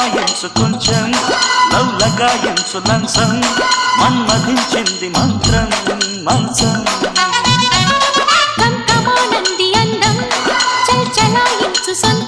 లమాయించు కొంచెం లవ్లగాయించు లంచం మన్మధించింది మంత్రం మంచం కంకమానంది అందం చల్ చలాయించు సొంతం